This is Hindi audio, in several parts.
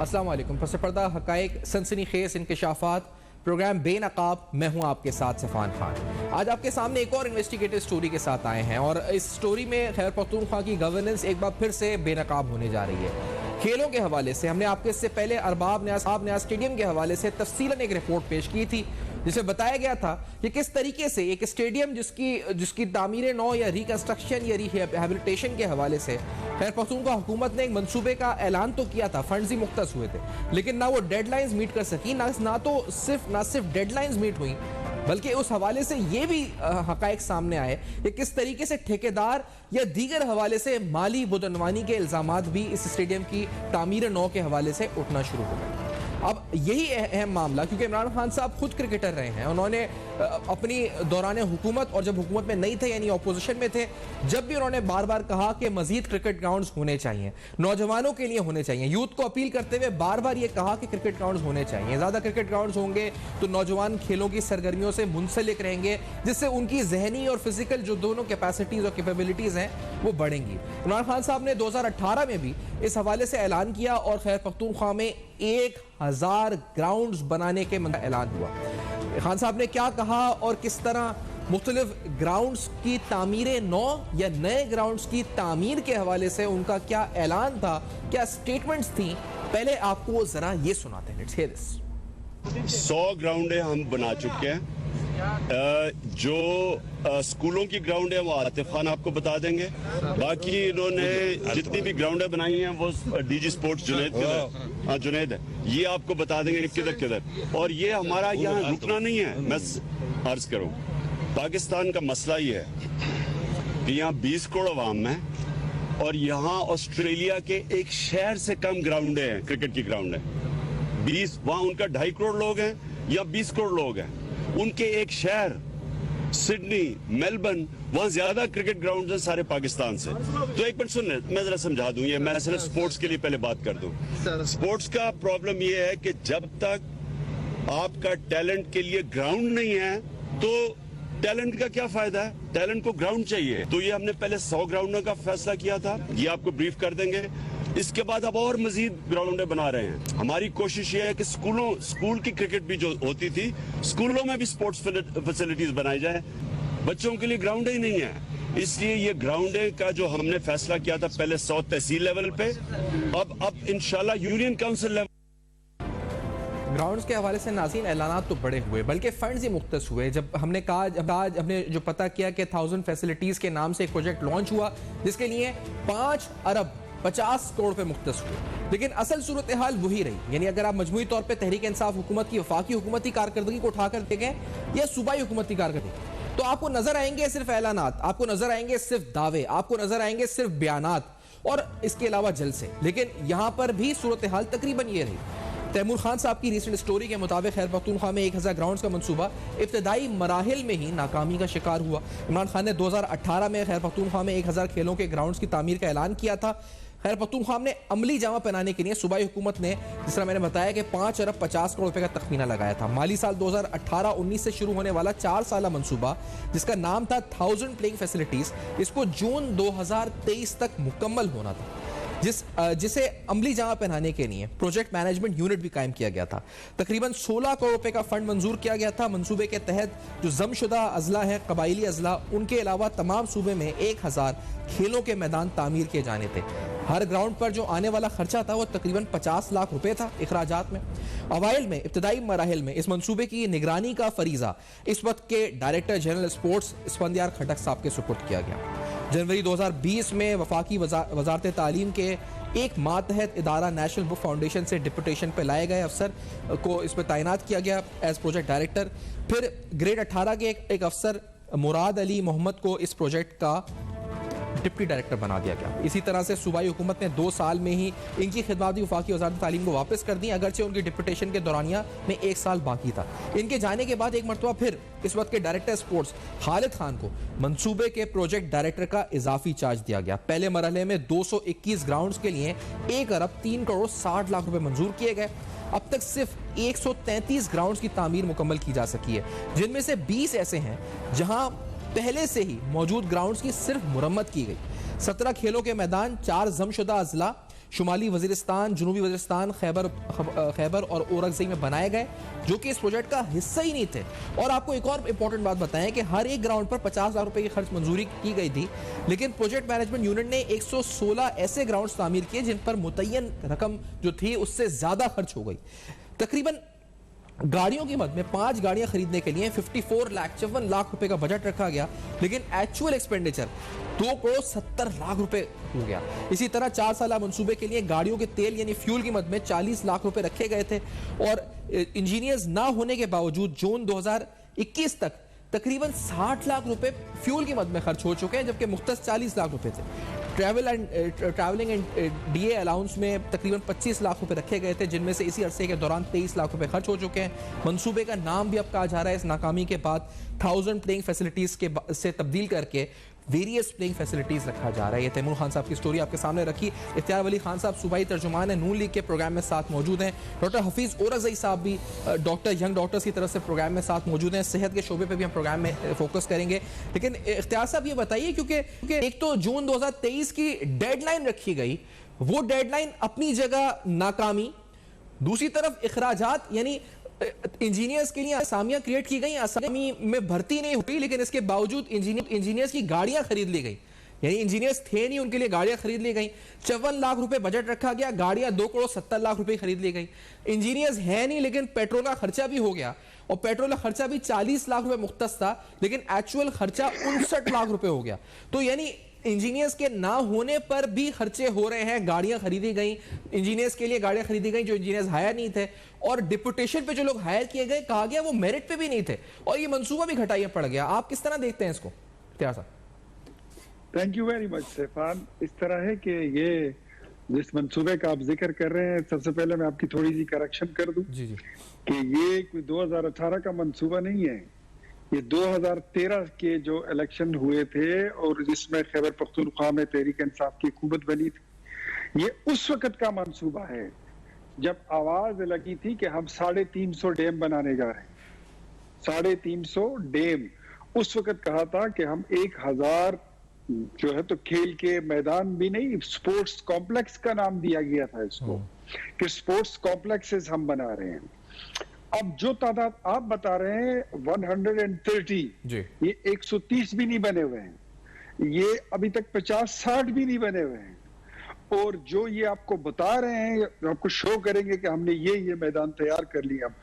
अस्सलाम वालेकुम। पस पर्दा हक़ाइक़ सनसनीखेज़ इंकशाफ़ात प्रोग्राम बेनकाब, मैं हूं आपके साथ सफ़ान खान। आज आपके सामने एक और इन्वेस्टिगेटिव स्टोरी के साथ आए हैं और इस स्टोरी में खैबर पख्तूनख्वा की गवर्नेंस एक बार फिर से बेनकाब होने जा रही है। खेलों के हवाले से हमने आपके इससे पहले अरबाब न्याज स्टेडियम के हवाले से तफसीलन एक रिपोर्ट पेश की थी, जिसमें बताया गया था कि किस तरीके से एक स्टेडियम जिसकी तामीर नौ या रिकंस्ट्रक्शन या रिहेबिलिटेशन के हवाले से खैर पख्तूनख्वा हुकूमत ने एक मंसूबे का ऐलान तो किया था, फंड्स ही मुख्तस हुए थे, लेकिन ना वो डेडलाइंस मीट कर सकी, ना सिर्फ डेडलाइंस मीट हुई, बल्कि उस हवाले से ये भी हक़ाइक़ सामने आए कि किस तरीके से ठेकेदार या दीगर हवाले से माली बुदनवानी के इल्ज़ामात भी इस स्टेडियम की तामीर नौ के हवाले से उठना शुरू हो गए। अब यही अहम मामला, क्योंकि इमरान खान साहब खुद क्रिकेटर रहे हैं, उन्होंने अपनी दौरान हुकूमत और जब हुकूमत में नहीं थे यानी अपोजिशन में थे, जब भी उन्होंने बार बार कहा कि मजीद क्रिकेट ग्राउंड्स होने चाहिए, नौजवानों के लिए होने चाहिए, यूथ को अपील करते हुए बार बार ये कहा कि क्रिकेट ग्राउंड्स होने चाहिए, ज़्यादा क्रिकेट ग्राउंड्स होंगे तो नौजवान खेलों की सरगर्मियों से मुंसलिक रहेंगे, जिससे उनकी जहनी और फिजिकल जो दोनों कैपेसिटीज़ और कैपेबिलिटीज़ हैं वो बढ़ेंगी। इमरान खान साहब ने 2018 में भी इस हवाले से ऐलान किया और खैबर पख्तूनख्वा में 1000 ग्राउंड्स बनाने के ऐलान हुआ। खान साहब ने क्या कहा और किस तरह मुख्तलिफ ग्राउंड्स की तामीर नौ या नए ग्राउंड्स की तामीर के हवाले से उनका क्या ऐलान था, क्या स्टेटमेंट्स थी, पहले आपको जरा ये सुनाते हैं। Let's hear this. 100 ग्राउंडें हम बना चुके हैं। जो स्कूलों की ग्राउंड है वो आतिफ खान आपको बता देंगे। बाकी इन्होंने जितनी भी ग्राउंडें बनाई हैं वो डीजी स्पोर्ट्स जुनैद है, ये आपको बता देंगे किधर किधर। और ये हमारा यहाँ रुकना नहीं है। मैं अर्ज करूँ, पाकिस्तान का मसला ये है कि यहाँ 20 करोड़ अवाम है और यहाँ ऑस्ट्रेलिया के एक शहर से कम ग्राउंडें हैं, क्रिकेट की ग्राउंड है 20। वहाँ उनका 2.5 करोड़ लोग हैं या 20 करोड़ लोग हैं, उनके एक शहर सिडनी, मेलबर्न, वहां ज्यादा क्रिकेट ग्राउंड हैं सारे पाकिस्तान से। तो एक मिनट सुन, मैं जरा समझा दूं, ये मैं सिर्फ स्पोर्ट्स के लिए पहले बात कर दूं। स्पोर्ट्स का प्रॉब्लम ये है कि जब तक आपका टैलेंट के लिए ग्राउंड नहीं है तो टैलेंट का क्या फायदा है? टैलेंट को ग्राउंड चाहिए। तो ये हमने पहले 100 ग्राउंडों का फैसला किया था, ये आपको ब्रीफ कर देंगे। इसके बाद अब और मजीद ग्राउंडें बना रहे हैं। हमारी कोशिश ये है कि स्कूल की क्रिकेट भी जो होती थी, स्कूलों में भी स्पोर्ट्स फैसिलिटीज बनाई जाए। बच्चों के लिए ग्राउंड ही नहीं है, इसलिए ये ग्राउंडें का जो हमने फैसला किया था पहले 100 तहसील लेवल पे, अब इंशाल्लाह यूनियन काउंसिल लेवल। ग्राउंड्स के हवाले से नाज़रीन ऐलानात तो बड़े हुए, बल्कि फंड्स ही मुख्तस हुए। जब हमने हमने जो पता किया कि 1000 फैसिलिटीज़ के नाम से एक प्रोजेक्ट लॉन्च हुआ जिसके लिए 5 अरब 50 करोड़ पे मुख्तस हुए, लेकिन असल सूरत हाल वही रही। यानी अगर आप मजमूई तौर पे तहरीक इंसाफ हुकूमत की वफाकी हुकूमती कारकर्दगी को उठाकर देखें या सूबाई हुकूमती कारकर्दगी, तो आपको नजर आएंगे सिर्फ ऐलानात, आपको नजर आएंगे सिर्फ दावे, आपको नजर आएंगे सिर्फ बयानात और इसके अलावा जलसे। लेकिन यहां पर भी सूरत हाल तकरीबन ये रही। तैमूर खान साहब की रीसेंट स्टोरी के मुताबिक खैबर पख्तूनख्वा में 1000 ग्राउंड्स का मंसूबा इब्तदाई मराहिल में ही नाकामी का शिकार हुआ। इमरान खान ने 2018 में खैबर पख्तूनख्वा में 1000 खेलों के ग्राउंड्स की तामीर का ऐलान किया था। खैबर पख्तूनख्वा ने अमली जामा पहनाने के लिए सूबाई हुकूमत ने, जिस तरह मैंने बताया, कि 5 अरब 50 करोड़ रुपए का तखमीना लगाया था। माली साल 2018-19 से शुरू होने वाला 4 साला मंसूबा, जिसका नाम था 1000 प्लेइंग फैसिलिटीज, इसको जून 2023 तक मुकम्मल होना था, जिसे अमली जामा पहनाने के लिए प्रोजेक्ट मैनेजमेंट यूनिट भी कायम किया गया था। तकरीबन 16 करोड़ रुपए का फंड मंजूर किया गया था। मंसूबे के तहत जो जमशुदा अजला है, कबाइली अजला, उनके अलावा तमाम सूबे में 1000 खेलों के मैदान तामीर किए जाने थे। हर ग्राउंड पर जो आने वाला खर्चा था वो तकरीबन 50 लाख रुपए था इखराजात में। अवाइल में इब्तदाई मराहिल में इस मंसूबे की निगरानी का फरीजा इस वक्त के डायरेक्टर जनरल स्पोर्ट्स इस्फंदियार खटक साहब के सुपुर्द किया गया। जनवरी 2020 में वफाकी वजारत तालीम के एक मातहत इदारा नेशनल बुक फाउंडेशन से डिप्यूटेशन पे लाए गए अफसर को इस पर तैनात किया गया एज प्रोजेक्ट डायरेक्टर। फिर ग्रेड 18 के एक अफसर मुराद अली मोहम्मद को इस प्रोजेक्ट का डिप्टी डायरेक्टर बना दिया गया। इसी तरह से सूबाई हुकूमत ने 2 साल में ही इनकी खिदमत भी वफाकी वजारत तालीम को वापस कर दी, अगरचे उनकी डिप्यूटेशन के दौरानिया में 1 साल बाकी था। इनके जाने के बाद एक मरतबा फिर इस वक्त के डायरेक्टर स्पोर्ट्स खालिद खान को मंसूबे के प्रोजेक्ट डायरेक्टर का इजाफी चार्ज दिया गया। पहले मरहले में 221 ग्राउंड्स के लिए 1 अरब 3 करोड़ 60 लाख रुपए मंजूर किए गए। अब तक सिर्फ 133 ग्राउंड्स की तामीर मुकम्मल की जा सकी है, जिनमें से 20 ऐसे हैं जहां पहले से ही मौजूद ग्राउंड्स की सिर्फ मुरम्मत की गई। 17 खेलों के मैदान, 4 जमशुदा अजला, शुमाली वजीरिस्तान, जनूबी वजीरिस्तान, खैबर और औरंगज़ई में बनाए गए, जो कि इस प्रोजेक्ट का हिस्सा ही नहीं थे। और आपको एक और इंपॉर्टेंट बात बताएं कि हर एक ग्राउंड पर 50 लाख रुपए की खर्च मंजूरी की गई थी, लेकिन प्रोजेक्ट मैनेजमेंट यूनिट ने 116 ऐसे ग्राउंड तामीर किए जिन पर मुतय्यन रकम जो थी उससे ज्यादा खर्च हो गई। तकरीबन गाड़ियों की मद में 5 गाड़ियां खरीदने के लिए 54 लाख रुपए का बजट रखा गया, लेकिन एक्चुअल एक्सपेंडिचर 2,70 करोड़ रुपए हो गया। इसी तरह 4 साल मंसूबे के लिए गाड़ियों के तेल यानी फ्यूल की मद में 40 लाख रुपए रखे गए थे, और इंजीनियर्स ना होने के बावजूद जून 2021 तक तकरीबन 60 लाख रुपए फ्यूल की मद में खर्च हो चुके हैं, जबकि मुख्तस 40 लाख रुपए थे। ट्रैवलिंग एंड डीए अलाउंस में तकरीबन 25 लाख रुपए रखे गए थे, जिनमें से इसी अरसे के दौरान 23 लाख रुपए खर्च हो चुके हैं। मंसूबे का नाम भी अब कहा जा रहा है इस नाकामी के बाद 1000 प्लेइंग फैसिलिटीज से तब्दील करके वेरियस प्लेइंग फैसिलिटीज रखा जा रहा है। ये तैमूर खान साहब की स्टोरी आपके सामने रखी। इख्तियार वली खान साहब सूबाई तर्जुमान है, नून लीग के प्रोग्राम में साथ मौजूद हैं। डॉक्टर हफीज औरंगज़ई साहब भी यंग डॉक्टर्स की तरफ से प्रोग्राम में साथ मौजूद हैं। सेहत के शोबे पे भी हम प्रोग्राम में फोकस करेंगे, लेकिन इख्तियार साहब ये बताइए, क्योंकि एक तो जून 2023 की डेडलाइन रखी गई, वो डेडलाइन अपनी जगह नाकामी, दूसरी तरफ इखराजात यानी इंजीनियर्स के लिए असामियां क्रिएट की गई, असामी में भर्ती नहीं हुई, लेकिन इसके बावजूद इंजीनियर्स की गाड़ियां खरीद ली गई, यानी इंजीनियर्स थे नहीं, उनके लिए गाड़ियां खरीद ली गई। 54 लाख रुपए बजट रखा गया, गाड़ियां 2,70 करोड़ रुपए खरीद ली गई। इंजीनियर्स है नहीं, लेकिन पेट्रोल का खर्चा भी हो गया, और पेट्रोल का खर्चा भी 40 लाख रुपए मुख्तस था, लेकिन एक्चुअल खर्चा 59 लाख रुपए हो गया। तो यानी इंजीनियर्स के ना होने पर भी खर्चे हो रहे हैं, गाड़ियां खरीदी गई, इंजीनियर्स के लिए गाड़ियां खरीदी गई जो इंजीनियर्स हायर नहीं थे, और डिप्यूटेशन पे जो लोग हायर किए गए कहा गया वो मेरिट पे भी नहीं थे, और ये मंसूबा भी घटाया पड़ गया। आप किस तरह देखते हैं इसको? Thank you very much Saifan. इस तरह है कि ये जिस मंसूबे का आप जिक्र कर रहे हैं, सबसे पहले मैं आपकी थोड़ी सी करेक्शन कर दूं कि ये कोई 2018 का मंसूबा नहीं है, ये 2013 के जो इलेक्शन हुए थे और जिसमें खैबर पख्तूनख्वा में तहरीक इंसाफ की हुकूमत बनी थी, ये उस वक्त का मंसूबा है जब आवाज लगी थी कि हम 350 डैम बनाने जा रहे हैं। 350 डैम उस वक्त कहा था कि हम 1000 जो है तो खेल के मैदान भी नहीं, स्पोर्ट्स कॉम्प्लेक्स का नाम दिया गया था इसको, कि स्पोर्ट्स कॉम्प्लेक्सेस हम बना रहे हैं। अब जो तादाद आप बता रहे हैं 130, ये 130 भी नहीं बने हुए हैं, ये अभी तक 50-60 भी नहीं बने हुए हैं, और जो ये आपको बता रहे हैं, आपको शो करेंगे कि हमने ये मैदान तैयार कर लिया।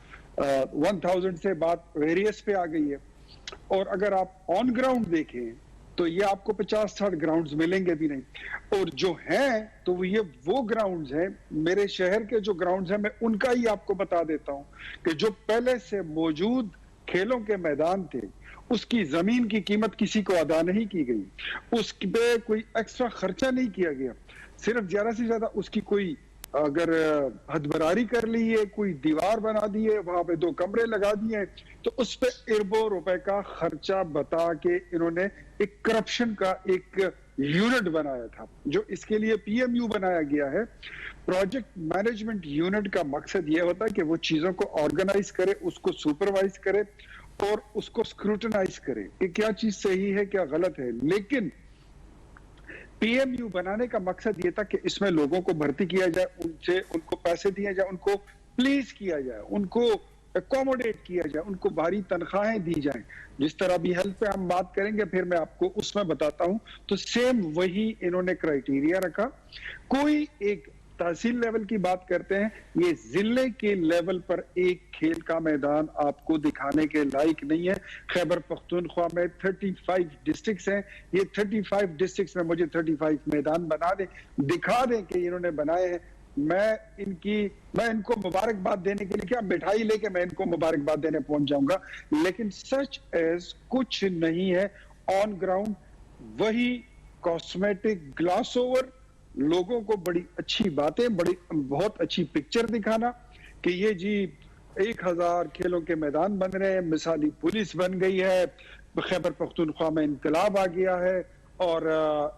1000 से बात वेरियस पे आ गई है, और अगर आप ऑन ग्राउंड देखें तो ये आपको 50-60 ग्राउंड्स मिलेंगे भी नहीं, और जो हैं तो ये वो ग्राउंड्स हैं, मेरे शहर के जो ग्राउंड्स हैं, मैं उनका ही आपको बता देता हूं कि जो पहले से मौजूद खेलों के मैदान थे, उसकी जमीन की कीमत किसी को अदा नहीं की गई, उस पे कोई एक्स्ट्रा खर्चा नहीं किया गया, सिर्फ ज्यादा से ज्यादा उसकी कोई अगर हदबरारी कर ली है, कोई दीवार बना दी है, वहां पे 2 कमरे लगा दिए, तो उस पे अरबों रुपए का खर्चा बता के इन्होंने एक करप्शन का एक यूनिट बनाया था, जो इसके लिए PMU बनाया गया है। प्रोजेक्ट मैनेजमेंट यूनिट का मकसद यह होता है कि वो चीजों को ऑर्गेनाइज करे, उसको सुपरवाइज करे और उसको स्क्रूटनाइज करे कि क्या चीज सही है क्या गलत है। लेकिन PMU बनाने का मकसद ये था कि इसमें लोगों को भर्ती किया जाए, उनको पैसे दिए जाए, उनको प्लीज किया जाए, उनको एकोमोडेट किया जाए, उनको भारी तनख्वाहें दी जाएं। जिस तरह भी हेल्थ पे हम बात करेंगे फिर मैं आपको उसमें बताता हूं, तो सेम वही इन्होंने क्राइटेरिया रखा। कोई एक तहसील लेवल की बात करते हैं, ये जिले के लेवल पर एक खेल का मैदान आपको दिखाने के लायक नहीं है। खैबर पख्तूनख्वा में 35 डिस्ट्रिक्ट्स हैं, ये 35 डिस्ट्रिक्ट्स में मुझे 35 मैदान बना दें, दिखा दें कि इन्होंने बनाए हैं। मैं इनको मुबारकबाद देने के लिए क्या मिठाई लेके मैं इनको मुबारकबाद देने पहुंच जाऊंगा, लेकिन सच एज कुछ नहीं है ऑन ग्राउंड। वही कॉस्मेटिक ग्लास ओवर, लोगों को बड़ी अच्छी बातें, बहुत अच्छी पिक्चर दिखाना कि ये जी 1000 खेलों के मैदान बन रहे हैं, मिसाली पुलिस बन गई है, खैबर पख्तूनख्वा में इंकलाब आ गया है, और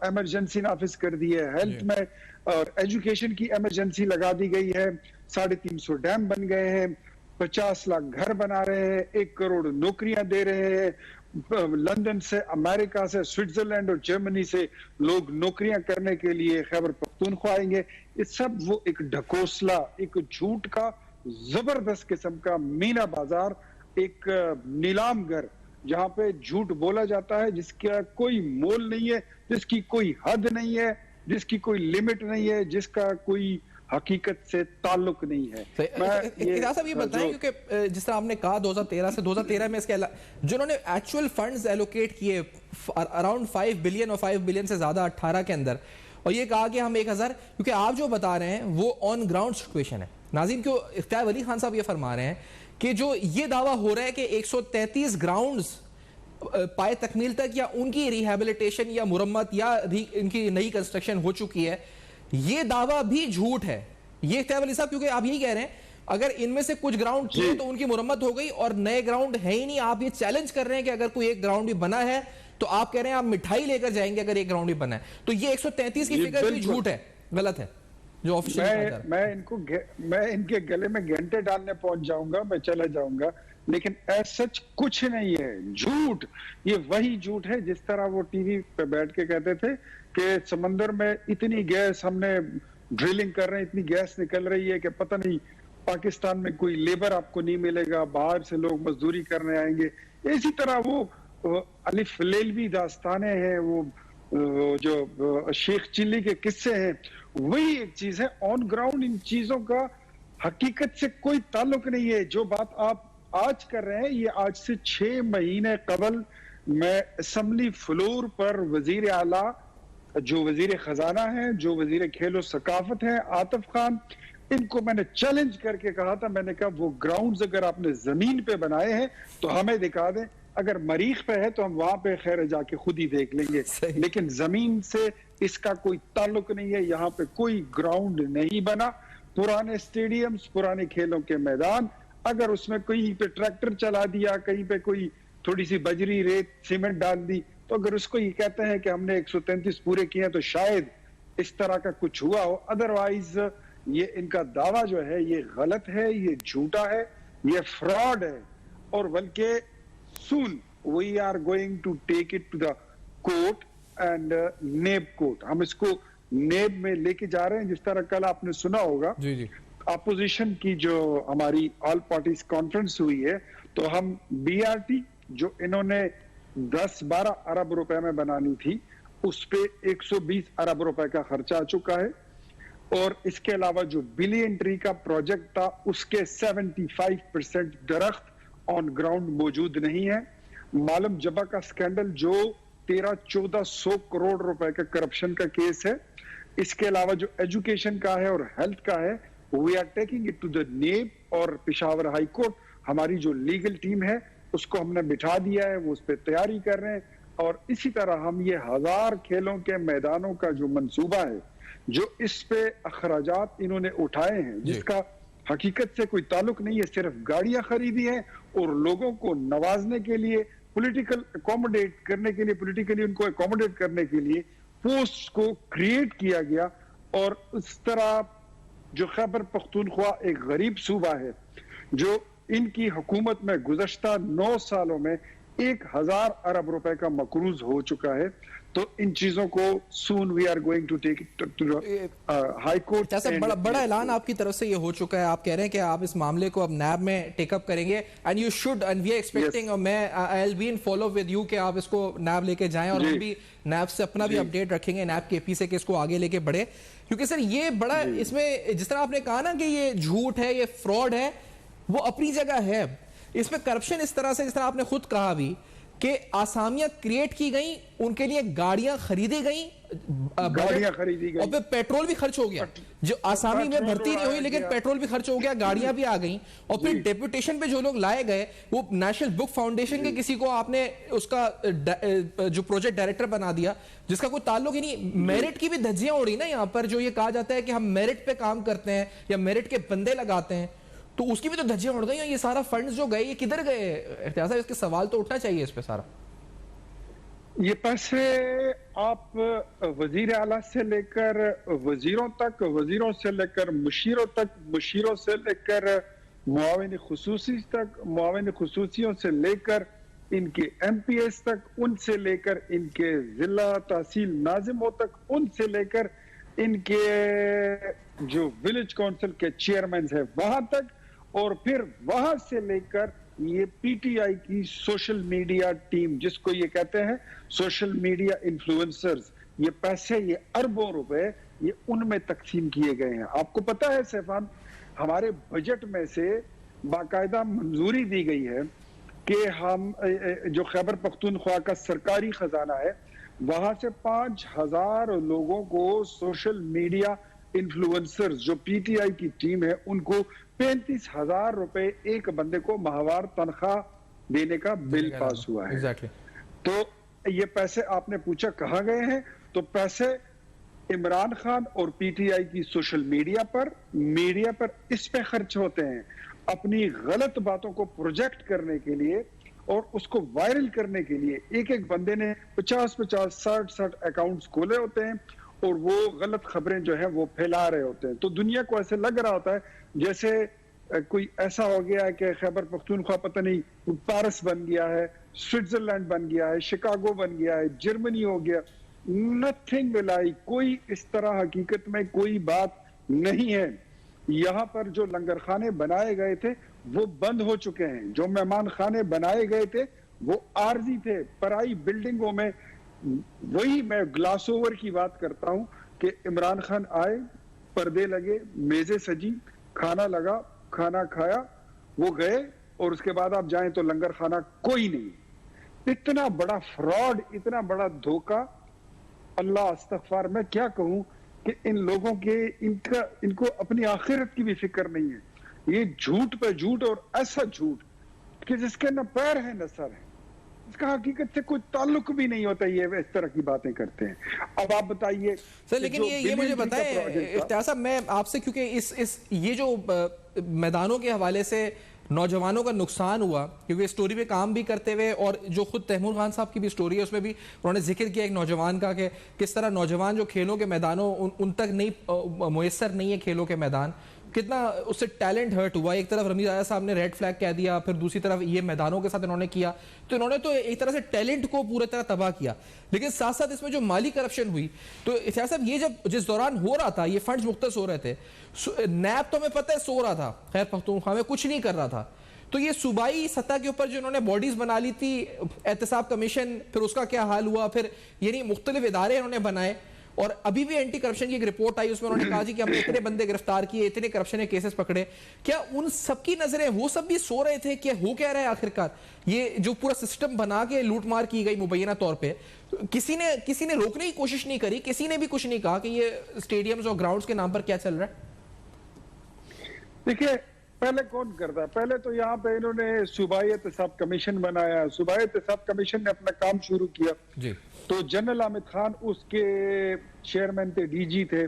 इमरजेंसी नाफिज कर दी है हेल्थ में, और एजुकेशन की इमरजेंसी लगा दी गई है, 350 डैम बन गए हैं, 50 लाख घर बना रहे हैं, 1 करोड़ नौकरियां दे रहे हैं, लंदन से, अमेरिका से, स्विट्जरलैंड और जर्मनी से लोग नौकरियां करने के लिए खैबर पख्तूनख्वा आएंगे। ये सब वो एक ढकोसला, एक झूठ का जबरदस्त किस्म का मीना बाजार, एक नीलामगर जहां पे झूठ बोला जाता है, जिसका कोई मोल नहीं है, जिसकी कोई हद नहीं है, जिसकी कोई लिमिट नहीं है, जिसका कोई हकीकत से ताल्लुक नहीं है। साहब ये बताएं, क्योंकि जिस तरह आपने कहा 2013 से 2013 में इसके जिन्होंने एक्चुअल फंड्स एलोकेट किए अराउंड 5 बिलियन और 5 बिलियन से ज्यादा 18 के अंदर, और ये कहा कि हम 1000, क्योंकि आप जो बता रहे हैं वो ऑन ग्राउंड सिचुएशन है। नाज़रीन, क्यों इख्तियार वली खान साहब ये फरमा रहे हैं कि जो ये दावा हो रहा है कि 133 ग्राउंड्स पाए तकमील तक या उनकी रिहैबिलिटेशन या मुरम्मत या इनकी नई कंस्ट्रक्शन हो चुकी है, ये दावा भी झूठ है। ये इख्तियार वली साहब, क्योंकि आप यही कह रहे हैं अगर इनमें से कुछ ग्राउंड थे तो उनकी मुरम्मत हो गई और नए ग्राउंड है ही नहीं। आप ये चैलेंज कर रहे हैं कि अगर कोई एक ग्राउंड भी बना है तो आप कह रहे हैं आप मिठाई लेकर जाएंगे अगर एक ग्राउंड भी बना है। तो ये 133 की फिगर भी झूठ है, गलत है जो ऑफिशियल। मैं इनके गले में घंटे डालने पहुंच जाऊंगा, मैं चला जाऊंगा, लेकिन सच कुछ नहीं है, झूठ। ये वही झूठ है जिस तरह वो टीवी पे बैठ के कहते थे कि समंदर में इतनी गैस हमने ड्रिलिंग कर रहे हैं, इतनी गैस निकल रही है कि पता नहीं पाकिस्तान में कोई लेबर आपको नहीं मिलेगा, बाहर से लोग मजदूरी करने आएंगे। इसी तरह वो अलिफ लेलवी दास्ताने हैं, वो जो शेख चिल्ली के किस्से हैं, वही एक चीज है। ऑन ग्राउंड इन चीजों का हकीकत से कोई ताल्लुक नहीं है। जो बात आप आज कर रहे हैं, ये आज से 6 महीने कबल मैं असेंबली फ्लोर पर वजीर आला, जो वजीर खजाना है, जो वजीर खेलो सकाफत है आतिफ खान, इनको मैंने चैलेंज करके कहा था, मैंने कहा वो ग्राउंड्स अगर आपने जमीन पे बनाए हैं तो हमें दिखा दें, अगर मरीख पे है तो हम वहां पे खैर जाके खुद ही देख लेंगे, लेकिन जमीन से इसका कोई ताल्लुक नहीं है। यहाँ पे कोई ग्राउंड नहीं बना। पुराने स्टेडियम्स, पुराने खेलों के मैदान, अगर उसमें कहीं पे ट्रैक्टर चला दिया, कहीं पे कोई थोड़ी सी बजरी, रेत, सीमेंट डाल दी, तो अगर उसको ये कहते हैं कि हमने 133 पूरे किए तो शायद इस तरह का कुछ हुआ हो। अदरवाइज ये इनका दावा जो है ये गलत है, ये झूठा है, ये फ्रॉड है। और बल्कि soon we are going to take it to the court and NAB court. हम इसको नेब में लेके जा रहे हैं। जिस तरह कल आपने सुना होगा अपोजिशन की जो हमारी ऑल पार्टीज कॉन्फ्रेंस हुई है, तो हम बीआरटी जो इन्होंने 10-12 अरब रुपए में बनानी थी, उस पे 120 अरब रुपए का खर्चा आ चुका है। और इसके अलावा जो बिलियन ट्री का प्रोजेक्ट था, उसके 75% दरख्त ऑन ग्राउंड मौजूद नहीं है। मालूम जबा का स्कैंडल जो 1300-1400 करोड़ रुपए का करप्शन का केस है, इसके अलावा जो एजुकेशन का है और हेल्थ का है, we are taking it to the NAB. और पेशावर हाई कोर्ट, हमारी जो लीगल टीम है उसको हमने बिठा दिया है, वो उस पर तैयारी कर रहे हैं। और इसी तरह हम ये 1000 खेलों के मैदानों का जो मंसूबा है, जो इस पे अखराजात इन्होंने उठाए हैं, जिसका हकीकत से कोई ताल्लुक नहीं है, सिर्फ गाड़ियां खरीदी हैं और लोगों को नवाजने के लिए, पॉलिटिकल अकोमोडेट करने के लिए, पॉलिटिकली उनको अकोमोडेट करने के लिए पोस्ट को क्रिएट किया गया। और इस तरह जो खैबर पख्तूनख्वा एक गरीब सूबा है, जो इनकी हुकूमत में गुज़श्ता 9 सालों में 1000 अरब रुपए का मकरूज हो चुका है। तो इन चीजों को soon we are going to take it to high court. जैसे बड़ा ऐलान आपकी तरफ से ये हो चुका है, आप कह रहे हैं कि आप इस मामले को अब नैब में टेकअप करेंगे, and you should, and we are expecting, और मैं I will be in follow with you कि आप इसको नैब लेके जाएं, और हम भी नैब से अपना भी अपडेट रखेंगे, नैब के पी से कि इसको आगे लेके बढ़े। क्योंकि सर ये बड़ा, इसमें जिस तरह आपने कहा ना कि ये झूठ है, ये फ्रॉड है, वो अपनी जगह है। इसमें करप्शन इस तरह से, जिस तरह आपने खुद कहा भी कि आसामियां क्रिएट की गई, उनके लिए गाड़ियां खरीदी गई और फिर पेट्रोल भी खर्च हो गया। जो आसामी में भर्ती नहीं हुई लेकिन पेट्रोल भी खर्च हो गया, गाड़ियां भी आ गई, और फिर डेपुटेशन पे जो लोग लाए गए वो नेशनल बुक फाउंडेशन के किसी को आपने उसका जो प्रोजेक्ट डायरेक्टर बना दिया, जिसका कोई ताल्लुक ही नहीं। मेरिट की भी धज्जियां उड़ी ना यहाँ पर, जो ये कहा जाता है कि हम मेरिट पे काम करते हैं या मेरिट के बंदे लगाते हैं, तो उसकी भी तो धज्जियां उड़ गई। ये सारा फंड्स जो गए ये किधर गए? इख्तियार साहब, इसके सवाल तो उठना चाहिए इस पे सारा। ये पैसे आप वजीर आला से लेकर वजीरों तक, वजीरों से लेकर मुशीरों तक, मुशीरों से लेकर मुआविन खुसूसी तक, मुआविन खुसूसियों से लेकर इनके एमपीएस तक, उनसे लेकर इनके जिला तहसील नाजिमों तक, उनसे लेकर इनके जो विलेज काउंसिल के चेयरमैन है वहां तक, और फिर वहां से लेकर ये पीटीआई की सोशल मीडिया टीम, जिसको ये कहते हैं सोशल मीडिया इन्फ्लुएंसर्स, ये पैसे, ये अरबों रुपए ये उनमें तकसीम किए गए हैं। आपको पता है सैफान, हमारे बजट में से बाकायदा मंजूरी दी गई है कि हम जो खैबर पख्तूनख्वा का सरकारी खजाना है वहां से 5,000 लोगों को सोशल मीडिया इन्फ्लुएंसर्स जो पीटीआई की टीम है उनको 35,000 रुपए एक बंदे को माहवार तनख्वाह देने का बिल पास हुआ है। तो ये पैसे आपने पूछा कहाँ गए हैं, तो पैसे इमरान खान और पीटीआई की सोशल मीडिया पर इस पे खर्च होते हैं, अपनी गलत बातों को प्रोजेक्ट करने के लिए और उसको वायरल करने के लिए। एक एक बंदे ने 50-50, 60-60 अकाउंट्स खोले होते हैं और वो गलत खबरें जो है वो फैला रहे होते हैं। तो दुनिया को ऐसे लग रहा होता है जैसे कोई ऐसा हो गया है कि खैबर पख्तूनख्वा पता नहीं पेरिस बन गया है, स्विट्जरलैंड बन गया है, शिकागो बन गया है, जर्मनी हो गया। नथिंग मिलाई, कोई इस तरह हकीकत में कोई बात नहीं है। यहाँ पर जो लंगर खाने बनाए गए थे वो बंद हो चुके हैं, जो मेहमान खाने बनाए गए थे वो आरजी थे, पराई बिल्डिंगों में। वही मैं ग्लास ओवर की बात करता हूं कि इमरान खान आए, पर्दे लगे, मेजे सजी, खाना लगा, खाना खाया, वो गए और उसके बाद आप जाएं तो लंगर खाना कोई नहीं। इतना बड़ा फ्रॉड, इतना बड़ा धोखा, अल्लाह अस्तगफार, मैं क्या कहूं कि इन लोगों के इनको अपनी आखिरत की भी फिक्र नहीं है। ये झूठ पे झूठ, और ऐसा झूठ कि जिसके न पैर है न सर है, इसका हकीकत से कोई ताल्लुक भी नहीं होता। ये इस तरह की बातें करते हैं। अब आप बताइए सर, लेकिन ये मुझे बताएं इफ्तियार साहब, मैं आपसे, क्योंकि ये जो मैदानों के हवाले से नौजवानों का नुकसान हुआ, क्योंकि स्टोरी पे काम भी करते हुए, और जो खुद तैमूर खान साहब की भी स्टोरी है उसमें भी उन्होंने जिक्र किया एक नौजवान का कि किस तरह नौजवान जो खेलों के मैदानों उन तक नहीं मुयसर नहीं है खेलों के मैदान, कितना उससे टैलेंट हर्ट हुआ। एक तरफ रमीज आया साहब ने रेड फ्लैग कह दिया, फिर दूसरी तरफ ये मैदानों के साथ इन्होंने किया, तो इन्होंने तो एक तरह से टैलेंट को पूरी तरह तबाह किया। लेकिन साथ साथ इसमें जो माली करप्शन हुई, तो इफ्तियार साहब ये जब जिस दौरान हो रहा था, ये फंड्स मुख्तस हो रहे थे, नैब तो हमें पता है सो रहा था, खैर पख्तूनख्वा में कुछ नहीं कर रहा था, तो ये सूबाई सतह के ऊपर जो इन्होंने बॉडीज बना ली थी, एहतसाब कमीशन, फिर उसका क्या हाल हुआ, फिर यानी मुख्तलिफ इदारे इन्होंने बनाए, और अभी भी एंटी करप्शन की एक रिपोर्ट आई, उसमें उन्होंने कहा जी कि हमने इतने बंदे गिरफ्तार किए, इतने करप्शन के केसेस पकड़े। क्या उन सबकी नजरें वो सब भी सो रहे थे कि हो क्या रहा है आखिरकार? ये जो पूरा सिस्टम बना के लूटमार की गई मुबैना तौर पे, किसी ने रोकने की कोशिश नहीं करी, किसी ने भी कुछ नहीं कहा कि ये स्टेडियम्स और ग्राउंड्स के नाम पर क्या चल रहा है? देखिए, पहले कौन करता है? पहले तो यहाँ पे इन्होंने सूबाई एहतसाब कमीशन बनाया, सूबाई एहतसाब कमीशन ने अपना काम शुरू किया जी। तो जनरल हामिद खान उसके चेयरमैन थे, डीजी थे,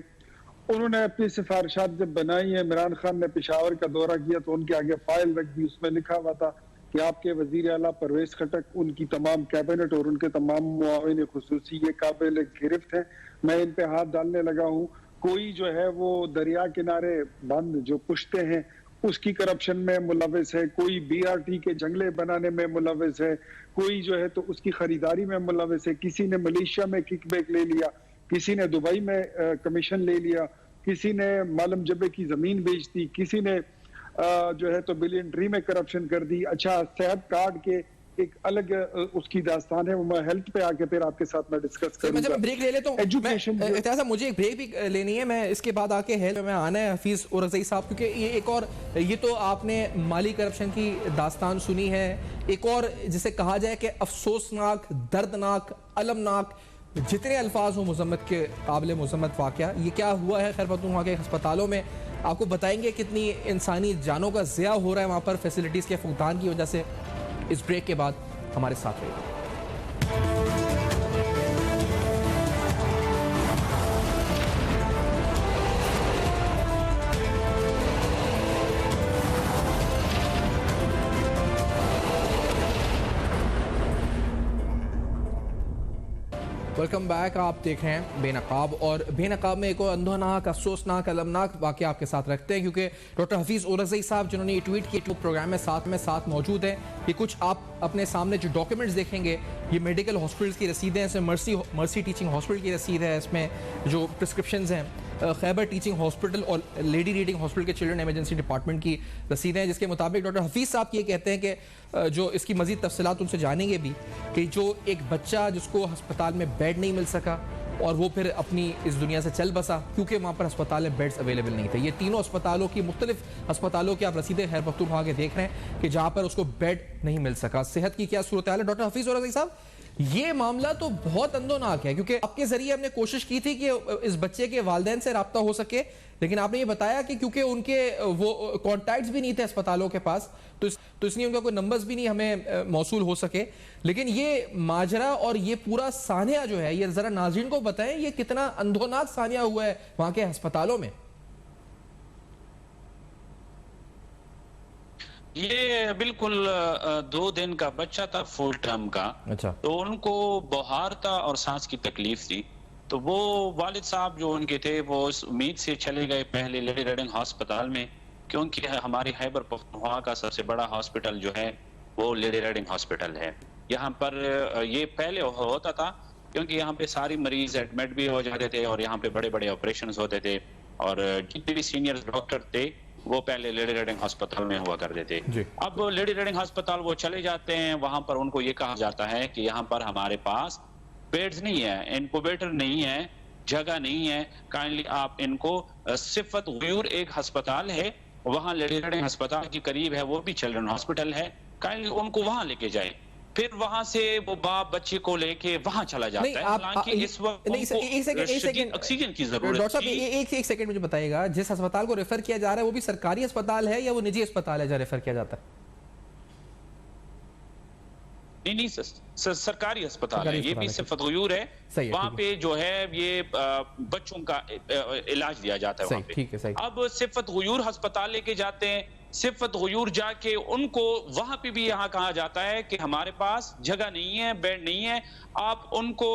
उन्होंने अपनी सिफारिशात जब बनाई है, इमरान खान ने पेशावर का दौरा किया तो उनके आगे फाइल रख दी, उसमें लिखा हुआ था कि आपके वजीर आला परवेज खटक, उनकी तमाम कैबिनेट और उनके तमाम मुआविन खुसूसी ये काबिल गिरफ्त है, मैं इन पे हाथ डालने लगा हूँ। कोई जो है वो दरिया किनारे बंद जो पुश्ते हैं उसकी करप्शन में मुलविस है, कोई बीआरटी के जंगले बनाने में मुलविस है, कोई जो है तो उसकी खरीदारी में मुलविस है, किसी ने मलेशिया में किकबैक ले लिया, किसी ने दुबई में कमीशन ले लिया, किसी ने मालम जबे की जमीन बेच दी, किसी ने जो है तो बिलियन ट्री में करप्शन कर दी। अच्छा, सेहत कार्ड के एक अलग उसकी दास्तान है, वो मैं हेल्थ पे आके फिर आपके साथ मैं डिस्कस करूंगा। मैं ब्रेक ले लेता हूं, एजुकेशन मुझे एक ब्रेक भी लेनी है, मैं इसके बाद आके हेल्थ में आना है हफीज और रज़ई साहब, क्योंकि ये एक और, ये तो आपने माली करप्शन की दास्तान सुनी है, एक और जिसे कहा जाए कि अफसोसनाक, दर्दनाक, अलमनाक, जितने अल्फाज हो मुज़म्मत के काबिल मुज़म्मत वाक़या, ये क्या हुआ है खैबर पख्तूनख्वा के अस्पतालों में। आपको बताएंगे कितनी इंसानी जानों का ज़िया हो रहा है वहाँ पर फैसिलिटीज़ के फुकदान की वजह से। इस ब्रेक के बाद हमारे साथ रहिए। Welcome back. आप देख रहे हैं बेनकाब, और बेनकाब में एक और अंधोनाक, अफसोसनाक, अलमनाक वाक़या आपके साथ रखते हैं, क्योंकि डॉक्टर हफीज़ ओरज़ई साहब जिन्होंने ये ट्वीट किया प्रोग्राम में साथ मौजूद हैं। ये कुछ आप अपने सामने जो डॉक्यूमेंट्स देखेंगे, ये मेडिकल हॉस्पिटल्स की रसीदें हैं। इसमें मर्सी टीचिंग हॉस्पिटल की रसीद है, इसमें जो प्रिस्क्रिप्शंस हैं खैबर टीचिंग हॉस्पिटल और लेडी रीडिंग हॉस्पिटल के चिल्ड्रन इमरजेंसी डिपार्टमेंट की रसीदें हैं, जिसके मुताबिक डॉक्टर हफीज़ साहब ये कहते हैं कि जो इसकी मज़ीद तफसीलात उनसे जानेंगे भी, कि जो एक बच्चा जिसको अस्पताल में बेड नहीं मिल सका और वो फिर अपनी इस दुनिया से चल बसा क्योंकि वहाँ पर अस्पताल में बेड्स अवेलेबल नहीं थे। ये तीनों अस्पतालों की, मुख्तलिफ अस्पतालों की आप रसीदें खैर पख्तूनख्वा के देख रहे हैं कि जहाँ पर उसको बेड नहीं मिल सका। सेहत की क्या सूरत हाल है डॉक्टर हफीज़ ओरज़ई साहब? ये मामला तो बहुत अंदोनाक है, क्योंकि आपके जरिए हमने कोशिश की थी कि इस बच्चे के वालिदैन से रब्ता हो सके, लेकिन आपने ये बताया कि क्योंकि उनके वो कॉन्टैक्ट्स भी नहीं थे अस्पतालों के पास, तो इसलिए उनका कोई नंबर्स भी नहीं हमें मौसूल हो सके। लेकिन ये माजरा और ये पूरा सानिया जो है, ये जरा नाज़रीन को बताएं, ये कितना अंधोनाक सानिया हुआ है वहां के अस्पतालों में। ये बिल्कुल 2 दिन का बच्चा था, फुल टर्म का। अच्छा। तो उनको बुखार था और सांस की तकलीफ थी, तो वो वालिद साहब जो उनके थे वो उस उम्मीद से चले गए पहले लेडी रीडिंग हॉस्पिटल में, क्योंकि हमारी खैबर पख्तूनख्वा का सबसे बड़ा हॉस्पिटल जो है वो लेडी रीडिंग हॉस्पिटल है। यहाँ पर ये पहले होता था, क्योंकि यहाँ पे सारी मरीज एडमिट भी हो जाते थे और यहाँ पे बड़े बड़े ऑपरेशन होते थे, और जितने भी सीनियर डॉक्टर थे वो पहले लेडी रीडिंग हॉस्पिटल में हुआ करते थे। अब लेडी रीडिंग हॉस्पिटल वो चले जाते हैं, वहां पर उनको ये कहा जाता है कि यहाँ पर हमारे पास बेड्स नहीं है, इनक्यूबेटर नहीं है, जगह नहीं है, काइंडली आप इनको सिफत गयूर एक अस्पताल है वहां लेडी रीडिंग अस्पताल के करीब है, वो भी चिल्ड्रन हॉस्पिटल है, काइंडली उनको वहां लेके जाए। फिर वहां से वो बाप बच्चे को लेके वहां चला जाता है। हालांकि इस वक्त ऑक्सीजन की जरूरत है। डॉक्टर साहब एक सेकंड मुझे बताइएगा, जिस अस्पताल को रेफर किया जा रहा है वो भी सरकारी अस्पताल है या वो निजी अस्पताल है जहाँ रेफर किया जाता है? नहीं, सरकारी अस्पताल है, ये भी सिफत गयूर है। वहाँ पे जो है ये बच्चों का इलाज दिया जाता है वहाँ पे। ठीक है, सही। अब सिफत गयूर अस्पताल लेके जाते हैं, सिफत गयूर जाके उनको वहां पे भी यहाँ कहा जाता है कि हमारे पास जगह नहीं है, बेड नहीं है, आप उनको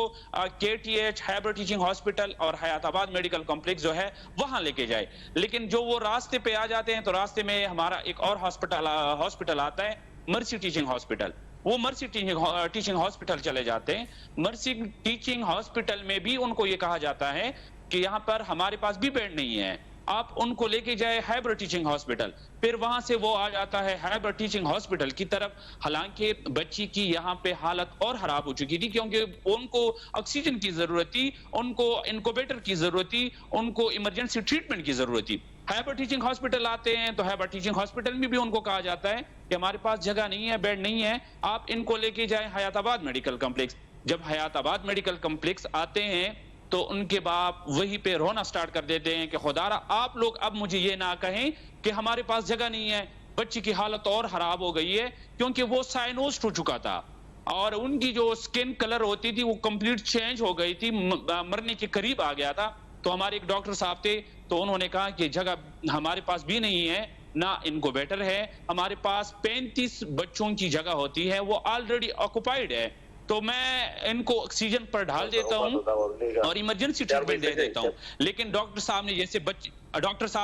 KTH खैबर टीचिंग हॉस्पिटल और हयाताबाद मेडिकल कॉम्प्लेक्स जो है वहां लेके जाए। लेकिन जो वो रास्ते पे आ जाते हैं तो रास्ते में हमारा एक और हॉस्पिटल आता है, मर्सी टीचिंग हॉस्पिटल। वो मर्सी टीचिंग हॉस्पिटल चले जाते हैं। मर्सी टीचिंग हॉस्पिटल में भी उनको ये कहा जाता है कि यहाँ पर हमारे पास भी बेड नहीं है, आप उनको लेके जाए खैबर टीचिंग हॉस्पिटल। फिर वहां से वो आ जाता है खैबर टीचिंग हॉस्पिटल की तरफ। हालांकि बच्ची की यहाँ पे हालत और खराब हो चुकी थी, क्योंकि उनको ऑक्सीजन की जरूरत थी, उनको इनक्यूबेटर की जरूरत थी, उनको इमरजेंसी ट्रीटमेंट की जरूरत थी। खैबर टीचिंग हॉस्पिटल आते हैं तो खैबर टीचिंग हॉस्पिटल में भी उनको कहा जाता है कि हमारे पास जगह नहीं है, बेड नहीं है, आप इनको लेके जाए हयाताबाद मेडिकल कॉम्प्लेक्स। जब हयाताबाद मेडिकल कॉम्प्लेक्स आते हैं तो उनके बाप वहीं पे रोना स्टार्ट कर देते हैं कि खुदारा आप लोग अब मुझे ये ना कहें कि हमारे पास जगह नहीं है। बच्ची की हालत और खराब हो गई है, क्योंकि वो साइनोस्ट हो चुका था और उनकी जो स्किन कलर होती थी वो कंप्लीट चेंज हो गई थी, मरने के करीब आ गया था। तो हमारे एक डॉक्टर साहब थे, तो उन्होंने कहा कि जगह हमारे पास भी नहीं है, ना इनक्यूबेटर है, हमारे पास 35 बच्चों की जगह होती है, वो ऑलरेडी ऑक्युपाइड है, तो मैं इनको ऑक्सीजन पर ढाल देता हूं और इमरजेंसी ट्रीटमेंट दे देता हूं। लेकिन डॉक्टर साहब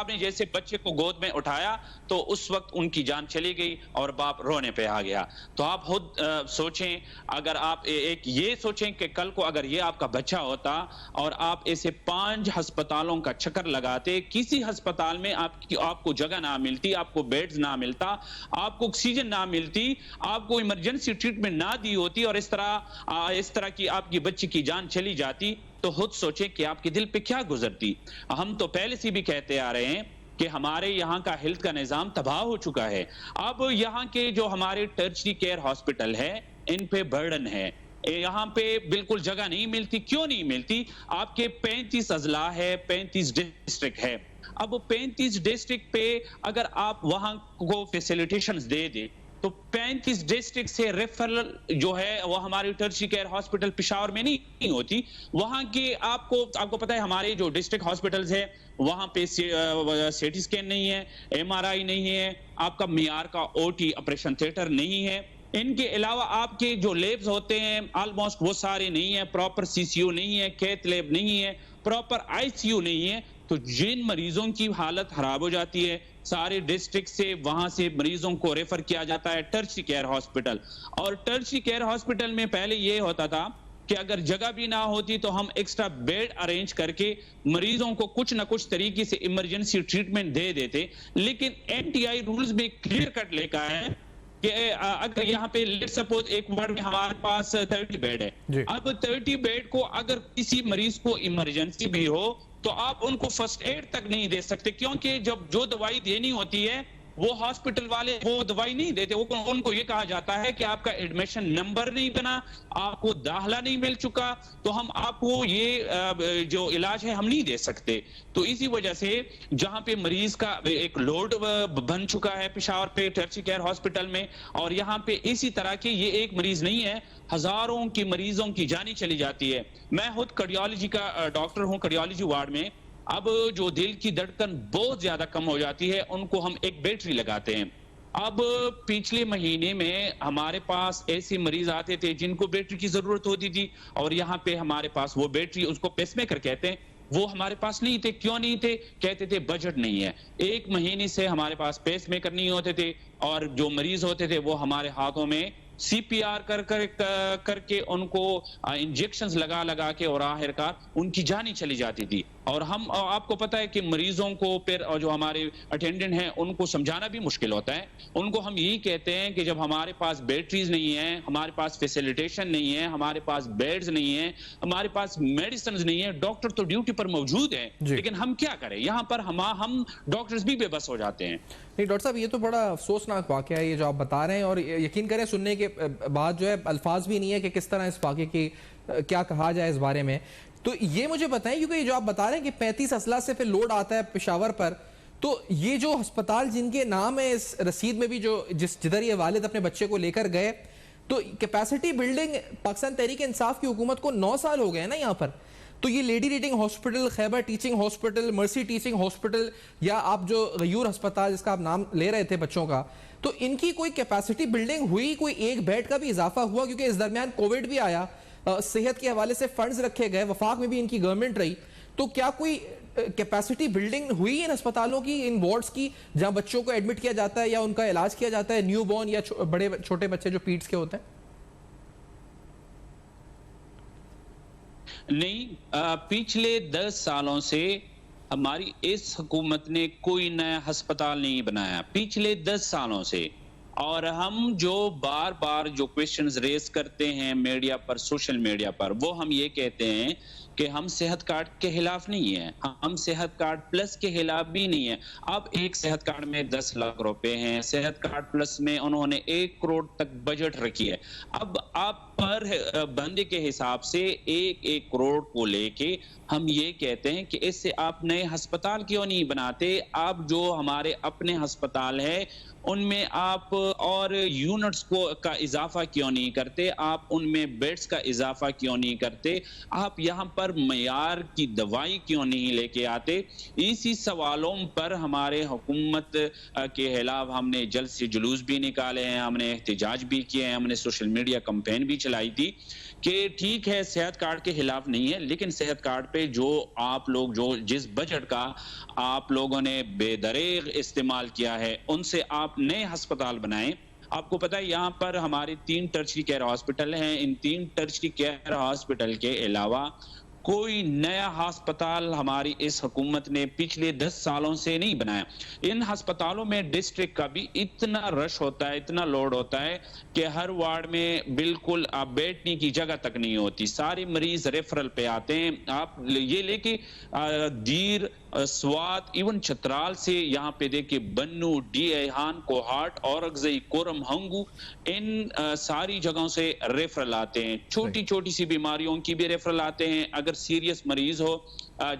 ने जैसे बच्चे को गोद में उठाया तो उस वक्त उनकी जान चली गई और बाप रोने पे आ गया। तो आप खुद सोचें, अगर आप एक ये सोचें कि कल को अगर ये आपका बच्चा होता और आप ऐसे 5 अस्पतालों का चक्कर लगाते, किसी अस्पताल में आपको जगह ना मिलती, आपको बेड्स ना मिलता, आपको ऑक्सीजन ना मिलती, आपको इमरजेंसी ट्रीटमेंट ना दी होती और इस तरह की आपकी बच्ची की जान चली जाती, तो खुद सोचें कि आपके दिल पे क्या गुजरती। हम तो पहले से भी कहते आ रहे हैं कि हमारे यहाँ का हेल्थ का निजाम तबाह हो चुका है। अब यहाँ के जो हमारे टर्शरी केयर हॉस्पिटल है, इन पे बर्डन है, यहाँ पे बिल्कुल जगह नहीं मिलती। क्यों नहीं मिलती? आपके 35 अजला है, 35 डिस्ट्रिक्ट है। अब 35 डिस्ट्रिक्ट पे अगर आप वहां को फैसिलिटेशंस दे दें तो 35 डिस्ट्रिक्ट से रेफरल जो है वो हमारी टर्शरी केयर हॉस्पिटल पेशावर में नहीं होती। वहां के आपको पता है हमारे जो डिस्ट्रिक्ट हॉस्पिटल्स है वहां पे सीटी स्कैन नहीं है, MRI नहीं है, आपका मियार का OT ऑपरेशन थिएटर नहीं है, इनके अलावा आपके जो लेब्स होते हैं ऑलमोस्ट वो सारे नहीं है, प्रॉपर सीसीयू नहीं है, कैथ लैब नहीं है, प्रॉपर आईसीयू नहीं है। तो जिन मरीजों की हालत खराब हो जाती है, सारे डिस्ट्रिक्ट से वहां से मरीजों को रेफर किया जाता है टर्शियरी केयर हॉस्पिटल। और टर्शियरी केयर हॉस्पिटल में पहले ये होता था कि अगर जगह भी ना होती तो हम एक्स्ट्रा बेड अरेंज करके मरीजों को कुछ ना कुछ तरीके से इमरजेंसी ट्रीटमेंट दे देते। लेकिन एनटीआई रूल्स में क्लियर कट लिखा है कि अगर यहाँ पे लेट सपोज एक वार्ड में हमारे पास 30 बेड है, अब 30 बेड को अगर किसी मरीज को इमरजेंसी भी हो तो आप उनको फर्स्ट एड तक नहीं दे सकते, क्योंकि जब जो दवाई देनी होती है वो हॉस्पिटल वाले वो दवाई नहीं देते। वो उनको ये कहा जाता है कि आपका एडमिशन नंबर नहीं बना, आपको दाखला नहीं मिल चुका, तो हम आपको ये जो इलाज है हम नहीं दे सकते। तो इसी वजह से जहां पे मरीज का एक लोड बन चुका है पेशावर पे टर्शियरी केयर हॉस्पिटल में, और यहाँ पे इसी तरह के ये एक मरीज नहीं है, हजारों की मरीजों की जानी चली जाती है। मैं खुद कार्डियोलॉजी का डॉक्टर हूँ, कार्डियोलॉजी वार्ड में। अब जो दिल की धड़कन बहुत ज्यादा कम हो जाती है उनको हम एक बैटरी लगाते हैं। अब पिछले महीने में हमारे पास ऐसे मरीज आते थे जिनको बैटरी की जरूरत होती थी, और यहाँ पे हमारे पास वो बैटरी, उसको पेसमेकर कहते हैं, वो हमारे पास नहीं थे। क्यों नहीं थे? कहते थे बजट नहीं है। एक महीने से हमारे पास पेसमेकर नहीं होते थे, और जो मरीज होते थे वो हमारे हाथों में सीपीआर करके उनको इंजेक्शंस लगा लगा के और आखिरकार उनकी जानी चली जाती थी। और हम आपको पता है कि मरीजों को फिर जो हमारे अटेंडेंट हैं उनको समझाना भी मुश्किल होता है। उनको हम यही कहते हैं कि जब हमारे पास बैटरीज नहीं है, हमारे पास फैसिलिटेशन नहीं है, हमारे पास बेड्स नहीं है, हमारे पास मेडिसिन नहीं है, डॉक्टर तो ड्यूटी पर मौजूद है, लेकिन हम क्या करें? यहाँ पर हम डॉक्टर्स भी बेबस हो जाते हैं। नहीं डॉक्टर साहब, ये तो बड़ा अफसोसनाक वाकया है ये जो आप बता रहे हैं, और यकीन करें सुनने के बाद जो है अल्फाज भी नहीं है कि किस तरह इस वाकये की क्या कहा जाए इस बारे में। तो ये मुझे बताएं, क्योंकि ये जो आप बता रहे हैं कि 35 असला से फिर लोड आता है पेशावर पर, तो ये जो अस्पताल जिनके नाम है इस रसीद में भी, जो जिधर ये वालिद अपने बच्चे को लेकर गए, तो कैपेसिटी बिल्डिंग पाकिस्तान तहरीक इंसाफ की हुकूमत को 9 साल हो गए ना यहाँ पर। तो ये lady reading hospital, Khyber teaching hospital, mercy teaching hospital, या आप जो गयूर अस्पताल जिसका आप नाम ले रहे थे बच्चों का, तो इनकी कोई कैपेसिटी बिल्डिंग हुई? कोई एक बेड का भी इजाफा हुआ? क्योंकि इस दरमियान कोविड भी आया, सेहत के हवाले से फंड्स रखे गए, वफाक में भी इनकी गवर्नमेंट रही, तो क्या कोई कैपेसिटी बिल्डिंग हुई इन अस्पतालों की, इन वार्ड्स की, जहां बच्चों को एडमिट किया जाता है या उनका इलाज किया जाता है, न्यू बॉर्न या बड़े छोटे बच्चे जो पीड्स के होते हैं? नहीं, पिछले 10 सालों से हमारी इस हुकूमत ने कोई नया अस्पताल नहीं बनाया, पिछले 10 सालों से। और हम जो बार बार जो क्वेश्चंस रेज करते हैं मीडिया पर, सोशल मीडिया पर, वो हम ये कहते हैं कि हम सेहत कार्ड के खिलाफ नहीं है, हम सेहत कार्ड प्लस के खिलाफ भी नहीं है। अब एक सेहत कार्ड में 10 लाख रुपए हैं, सेहत कार्ड प्लस में उन्होंने 1 करोड़ तक बजट रखी है। अब आप पर बंदे के हिसाब से 1 करोड़ को लेके हम ये कहते हैं कि इससे आप नए अस्पताल क्यों नहीं बनाते? आप जो हमारे अपने अस्पताल है उनमें आप और यूनिट्स का इजाफा क्यों नहीं करते? आप उनमें बेड्स का इजाफा क्यों नहीं करते? आप यहाँ पर मयार की दवाई क्यों नहीं लेके आते? इसी सवालों पर हमारे हुकूमत के खिलाफ हमने जल्द से जुलूस भी निकाले हैं, हमने एहतजाज भी किए हैं, हमने सोशल मीडिया कैंपेन भी चलाई थी कि ठीक है सेहत कार्ड के खिलाफ नहीं है, लेकिन सेहत कार्ड पे जो आप लोग जो जिस बजट का आप लोगों ने बेदरेग इस्तेमाल किया है उनसे आप नए अस्पताल बनाएं। आपको पता है यहाँ पर हमारे 3 टर्शियरी केयर हॉस्पिटल हैं, इन 3 टर्शियरी केयर हॉस्पिटल के अलावा कोई नया अस्पताल हमारी इस हुकूमत ने पिछले 10 सालों से नहीं बनाया। इन अस्पतालों में डिस्ट्रिक्ट का भी इतना रश होता है, इतना लोड होता है कि हर वार्ड में बिल्कुल आप बैठने की जगह तक नहीं होती, सारे मरीज रेफरल पे आते हैं। आप ये लेके दीर, स्वात, इवन चतराल से यहाँ पे देखिए बन्नू, डीहान, कोहाट, औरंगजेब, कोरम, हंगू, इन सारी जगहों से रेफरल आते हैं। छोटी छोटी सी बीमारियों की भी रेफरल आते हैं। अगर सीरियस मरीज हो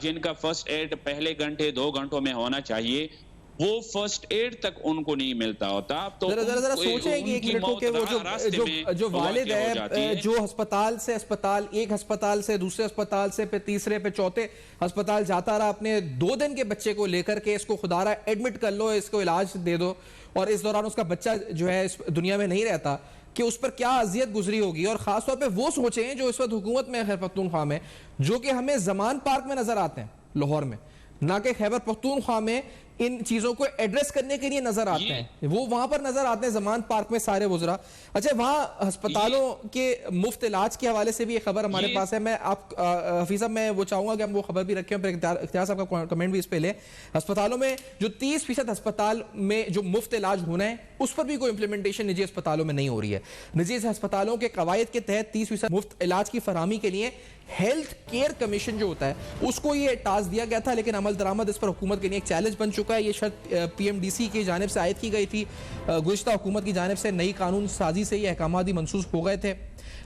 जिनका फर्स्ट एड पहले घंटे 2 घंटों में होना चाहिए, वो फर्स्ट एड तक उनको नहीं मिलता होता। तो जरा सोचेंगे एक मिनट को कि वो जो वालिद है जो अस्पताल से अस्पताल, एक अस्पताल से दूसरे अस्पताल से फिर तीसरे पे चौथे अस्पताल जाता रहा अपने 2 दिन के बच्चे को लेकर के, इसको खुदारा एडमिट कर लो, इसको इलाज दे दो, और इस दौरान उसका बच्चा जो है इस दुनिया में नहीं रहता। कि उस पर क्या अजियत गुजरी होगी, और खासतौर पे वो सोचें जो इस वक्त हुकूमत में खैबर पख्तूनख्वा में, जो कि हमें जमान पार्क में नजर आते हैं लाहौर में, ना कि खैबर पख्तूनख्वा में इन चीजों को एड्रेस करने के लिए नजर आते हैं। वो वहां पर नजर आते हैं जमान पार्क में सारे वुजरा। अच्छा, वहां अस्पतालों के मुफ्त इलाज के हवाले से भी एक खबर हमारे पास है। मैं आप हफीज साहब, मैं वो चाहूंगा कि हम वो खबर भी रखें, फिर इख्तियार साहब का कमेंट भी इस पे ले। अस्पतालों में जो 30% अस्पताल में जो मुफ्त इलाज होना है, उस पर भी कोई इंप्लीमेंटेशन निजी अस्पतालों में नहीं हो रही है। निजी अस्पतालों के कवायद के तहत 30% मुफ्त इलाज की फराहमी के लिए हेल्थ केयर कमीशन जो होता है उसको ये टास्क दिया गया था, लेकिन अमल दरामद इस पर हुकूमत के लिए एक चैलेंज बन चुका है। ये शर्त PMDC की जानिब से आयद की गई थी। गुज़िश्ता हुकूमत की जानिब से नई कानून साजी से ये अहकाम भी मनसूख हो गए थे।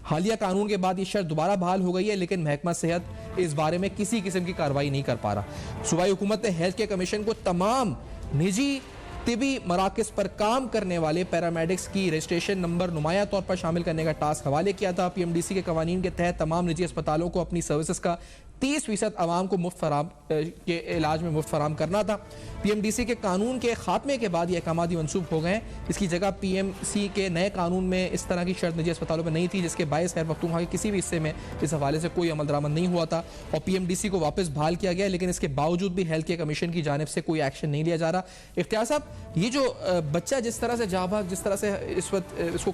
हालिया कानून के बाद ये शर्त दोबारा बहाल हो गई है, लेकिन महकमा सेहत इस बारे में किसी किस्म की कार्रवाई नहीं कर पा रहा। सूबाई हुकूमत ने हेल्थ केयर कमीशन को तमाम निजी तिबी मराकज़ पर काम करने वाले पैरामेडिक्स की रजिस्ट्रेशन नंबर नुमाया तौर पर शामिल करने का टास्क हवाले किया था। PMDC के कवानीन के तहत तमाम निजी अस्पतालों को अपनी सर्विसेज का 30% आवाम को मुफ्त फराम के इलाज में मुफ्त फराम करना था। PMDC के कानून के खात्मे के बाद ये अहकाम मनसूख हो गए। इसकी जगह PMC के नए कानून में इस तरह की शर्त निजी अस्पतालों में नहीं थी, जिसके बायस खैबर पख्तूनख्वा के किसी भी हिस्से में इस हवाले से कोई अमल दरामद नहीं हुआ था और PMDC को वापस बहाल किया गया, लेकिन इसके बावजूद भी हेल्थ केयर कमीशन की जानिब से कोई एक्शन नहीं लिया जा रहा। इख्तियार साहब, ये जो बच्चा जिस तरह से जाबाज, जिस तरह से इस वक्त इसको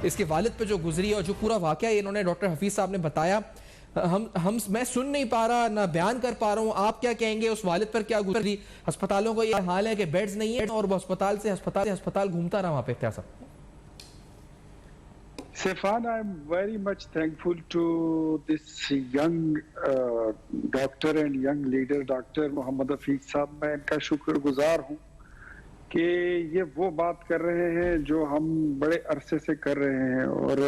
इसके वालिद पे जो गुजरी और जो पूरा वाकया इन्होंने डॉक्टर हफीज साहब ने बताया, मैं सुन नहीं पा रहा, ना बयान कर पा रहा हूं। आप क्या कहेंगे, उस वालिद पर क्या गुजरी? अस्पतालों को ये हाल है कि बेड्स नहीं है और वो अस्पताल से अस्पताल घूमता रहा वहां पे। क्या सब Sefan, I'm very much thankful to this young doctor and young leader, Dr. Mohammad Hafeez साहब। मैं इनका शुक्रगुजार हूं कि ये वो बात कर रहे हैं जो हम बड़े अरसे से कर रहे हैं, और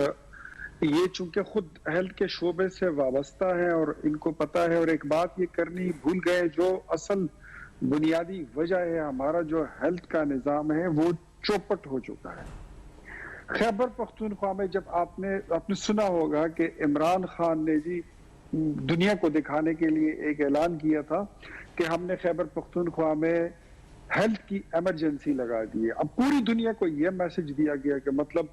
ये चूंकि खुद हेल्थ के शोबे से वाबस्ता है और इनको पता है। और एक बात ये करनी भूल गए, जो असल बुनियादी वजह है हमारा जो हेल्थ का निज़ाम है वो चौपट हो चुका है। खैबर पख्तूनख्वा में जब आपने सुना होगा कि इमरान खान ने जी दुनिया को दिखाने के लिए एक ऐलान किया था कि हमने खैबर पख्तूनख्वा में हेल्थ की इमरजेंसी लगा दी है। अब पूरी दुनिया को यह मैसेज दिया गया कि मतलब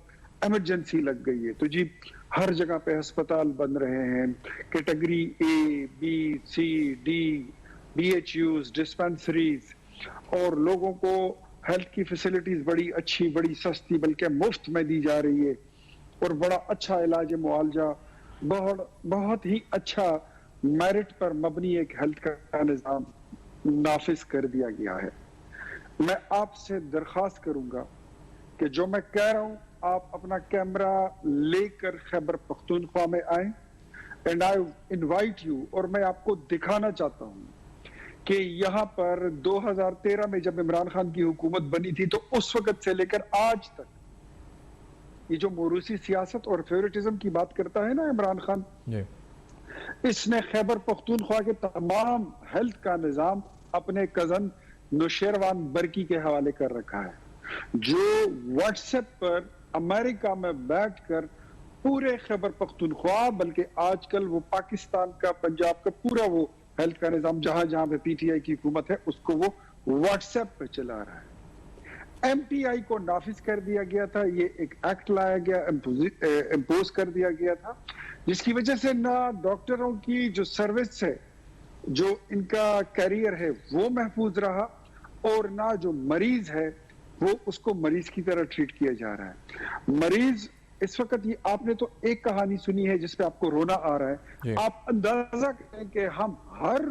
इमरजेंसी लग गई है, तो जी हर जगह पे अस्पताल बन रहे हैं, category A, B, C, D, BHUs, dispensaries, और लोगों को हेल्थ की फैसिलिटीज बड़ी अच्छी, बड़ी सस्ती, बल्कि मुफ्त में दी जा रही है, और बड़ा अच्छा इलाज मुआलजा, बहुत ही अच्छा मेरिट पर मबनी एक हेल्थ का निज़ाम नाफिज कर दिया गया है। मैं आपसे दरख्वास्त करूंगा कि जो मैं कह रहा हूं, आप अपना कैमरा लेकर खैबर पख्तूनख्वा में आए, एंड आई इनवाइट यू, और मैं आपको दिखाना चाहता हूं कि यहाँ पर 2013 में जब इमरान खान की हुकूमत बनी थी, तो उस वक्त से लेकर आज तक ये जो मोरूसी सियासत और फेवरेटिज्म की बात करता है ना इमरान खान, इसने खैबर पख्तूनख्वा के तमाम हेल्थ का निजाम अपने कजन नुशैरवान बरकी के हवाले कर रखा है, जो व्हाट्सएप पर अमेरिका में बैठकर पूरे खैबर पख्तूनख्वा, बल्कि आजकल वो पाकिस्तान का, पंजाब का पूरा वो हेल्थ का निजाम जहां जहां पे PTI की हुकूमत है उसको वो व्हाट्सएप पे चला रहा है। MTI को नाफिज कर दिया गया था, ये एक एक्ट लाया गया, इम्पोज कर दिया गया था, जिसकी वजह से ना डॉक्टरों की जो सर्विस है, जो इनका कैरियर है वो महफूज रहा, और ना जो मरीज है वो उसको मरीज की तरह ट्रीट किया जा रहा है। मरीज इस वक्त, ये आपने तो एक कहानी सुनी है जिसपे आपको रोना आ रहा है। आप अंदाजा करें कि हम हर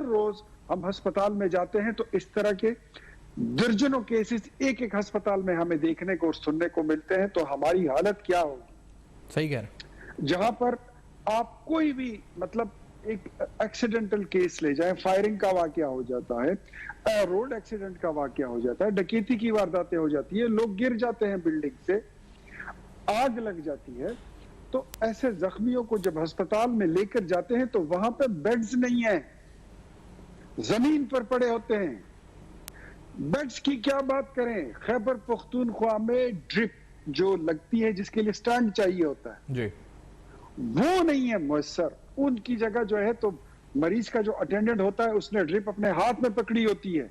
रोज हम अस्पताल में जाते हैं तो इस तरह के दर्जनों केसेस एक एक अस्पताल में हमें देखने को और सुनने को मिलते हैं, तो हमारी हालत क्या होगी? सही कह रहे। जहां पर आप कोई भी मतलब एक एक्सीडेंटल केस ले जाएं, फायरिंग का वाकया हो जाता है, रोड एक्सीडेंट का वाकया हो जाता है, डकैती की वारदातें हो जाती है, लोग गिर जाते हैं बिल्डिंग से, आग लग जाती है, तो ऐसे जख्मियों को जब अस्पताल में लेकर जाते हैं तो वहां पे बेड्स नहीं है, जमीन पर पड़े होते हैं। बेड्स की क्या बात करें, खैबर पख्तूनख्वा में ड्रिप जो लगती है जिसके लिए स्टैंड चाहिए होता है जी, वो नहीं है मुयस्सर। उनकी जगह जो है तो मरीज का जो अटेंडेंट होता है उसने ड्रिप अपने हाथ में पकड़ी होती है।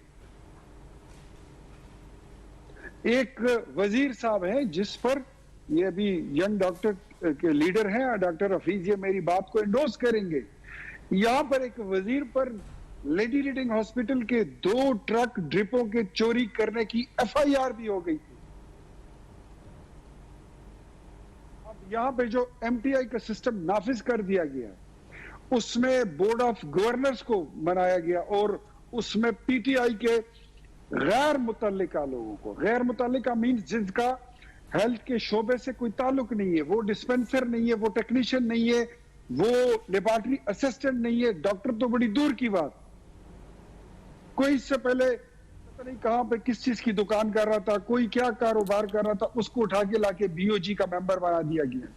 एक वजीर साहब हैं जिस पर ये अभी यंग डॉक्टर के लीडर हैं, डॉक्टर हफीज, ये मेरी बात को एंडोर्स करेंगे। यहां पर एक वजीर पर लेडी रीडिंग हॉस्पिटल के 2 ट्रक ड्रिपों के चोरी करने की FIR भी हो गई थी। अब यहां पे जो MTI का सिस्टम नाफिज कर दिया गया, उसमें बोर्ड ऑफ गवर्नर्स को बनाया गया और उसमें PTI के गैर मुतल्लिका लोगों को, गैर मुतल्लिका मीन्स जिनका हेल्थ के शोबे से कोई ताल्लुक नहीं है, वो डिस्पेंसर नहीं है, वो टेक्नीशियन नहीं है, वो लेबोरेटरी असिस्टेंट नहीं है, डॉक्टर तो बड़ी दूर की बात। कोई इससे पहले पता नहीं कहां पे किस चीज की दुकान कर रहा था, कोई क्या कारोबार कर रहा था, उसको उठा के लाके BOG का मेंबर बना दिया गया।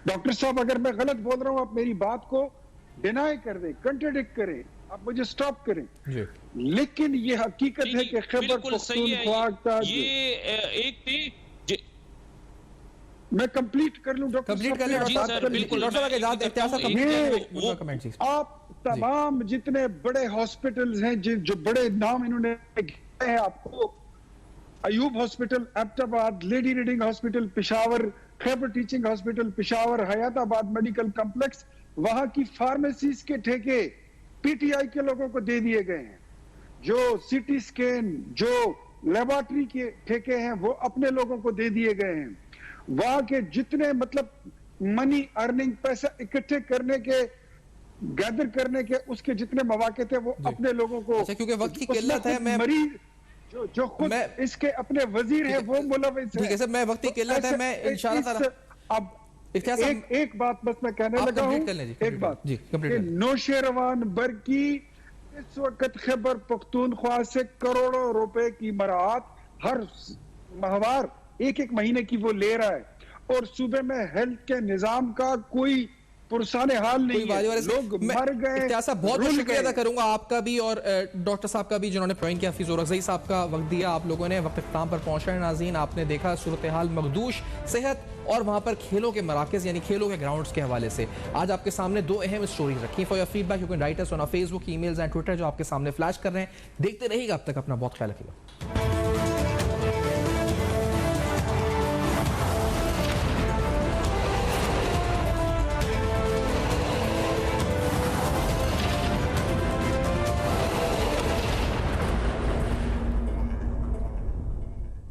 डॉक्टर साहब, अगर मैं गलत बोल रहा हूं, आप मेरी बात को डिनाई कर दें, कंट्राडिक्ट करें, आप मुझे स्टॉप करें, लेकिन ये हकीकत है कि खैबर पख्तूनख्वा का एक थी। मैं कंप्लीट कर लूं डॉक्टर साहब। आप तमाम जितने बड़े हॉस्पिटल्स हैं, जो बड़े नाम इन्होंने हैं आपको, Ayub hospital Abbottabad, lady reading hospital Peshawar, Khyber teaching hospital Peshawar, Hayatabad medical complex, वहां की फार्मेसीज के ठेके PTI के लोगों को दे दिए गए हैं। जो CT स्कैन, जो लेबोरेटरी के ठेके हैं, वो अपने लोगों को दे दिए गए हैं। वहां के जितने मतलब मनी अर्निंग, पैसा इकट्ठे करने के, गैदर करने के, उसके जितने मौके थे, वो अपने लोगों को। अच्छा, क्योंकि वक्त की किल्लत है, मैं मरीज जो खुद इसके अपने वजीर है वो मुलविस है। ठीक है सर, मैं वक्त की किल्लत है, मैं इंशाल्लाह अब एक बात बस मैं कहने लगा हूं, एक बात कि नौशेरवान बरकी इस वक्त खैबर पख्तूनख्वा से करोड़ों रुपए की मराहत हर माहवार एक महीने की वो ले रहा है, और सूबे में हेल्थ के निजाम का कोई पुरसाने हाल नहीं है, लोग मर गए। बहुत बहुत शुक्रिया अदा करूंगा आपका भी और डॉक्टर साहब का भी, जिन्होंने ज्वाइन किया। हफीज रज़ई साहब का वक्त दिया आप लोगों ने, वक्त इख्तिताम पर पहुंचा है। नाज़रीन, आपने देखा सूरत हाल मखदूश सेहत और वहां पर खेलों के मराकज़ यानी खेलों के ग्राउंड्स के हवाले से आज आपके सामने 2 अहम स्टोरीज रखी। For your feedback you can write us on our Facebook, emails and Twitter, जो आपके सामने फ्लैश कर रहे हैं। देखते रहिएगा, अब तक अपना बहुत ख्याल रखिएगा।